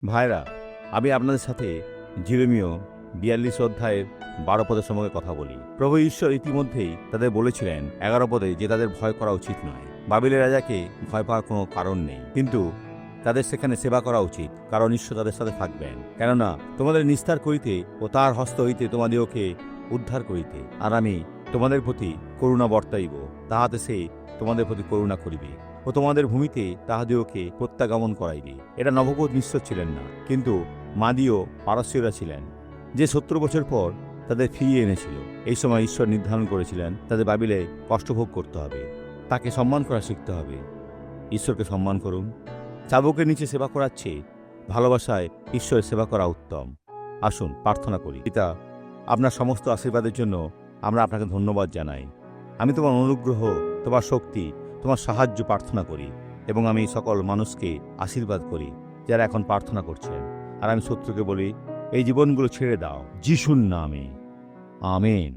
ভাইরা, আমি আপনাদের সাথে জিরেমীয় ৪২ অধ্যায়ের ১২ পদের সম্পর্কে কথা বলি। প্রভু ঈশ্বর ইতিমধ্যেই তাদের বলেছিলেন ১১ পদে যে তাদের ভয় করা উচিত নয়। বাবিলের রাজাকে ভয় পাওয়ার কোনো কারণ নেই, কিন্তু তাদের সেখানে সেবা করা উচিত, কারণ ঈশ্বর তাদের সাথে থাকবেন। কেননা তোমাদের নিস্তার করিতে ও তার হস্ত হইতে তোমাদিওকে উদ্ধার করিতে, আর আমি তোমাদের প্রতি করুণা বর্তাইব, তাহাতে সে তোমাদের প্রতি করুণা করিবে ও তোমাদের ভূমিতে তাহাদিওকে প্রত্যাগমন করাইবে। এটা নবপদ নিশ্চয় ছিলেন না, কিন্তু মাদীয় পারস্যরা ছিলেন, যে ৭০ বছর পর তাদের ফিরিয়ে এনেছিল। এই সময় ঈশ্বর নির্ধারণ করেছিলেন তাদের বাবিলে কষ্টভোগ করতে হবে, তাকে সম্মান করা শিখতে হবে। ঈশ্বরকে সম্মান করুন। চাবুকের নিচে সেবা করার চেয়ে ভালোবাসায় ঈশ্বরের সেবা করা উত্তম। আসুন প্রার্থনা করি। পিতা, আপনার সমস্ত আশীর্বাদের জন্য আমরা আপনাকে ধন্যবাদ জানাই। আমি তোমার অনুগ্রহ, তোমার শক্তি, তোমার সাহায্য প্রার্থনা করি, এবং আমি সকল মানুষকে আশীর্বাদ করি যারা এখন প্রার্থনা করছেন। আর আমি শত্রুকে বলি, এই জীবনগুলো ছেড়ে দাও, যিশুর নামে, আমেন।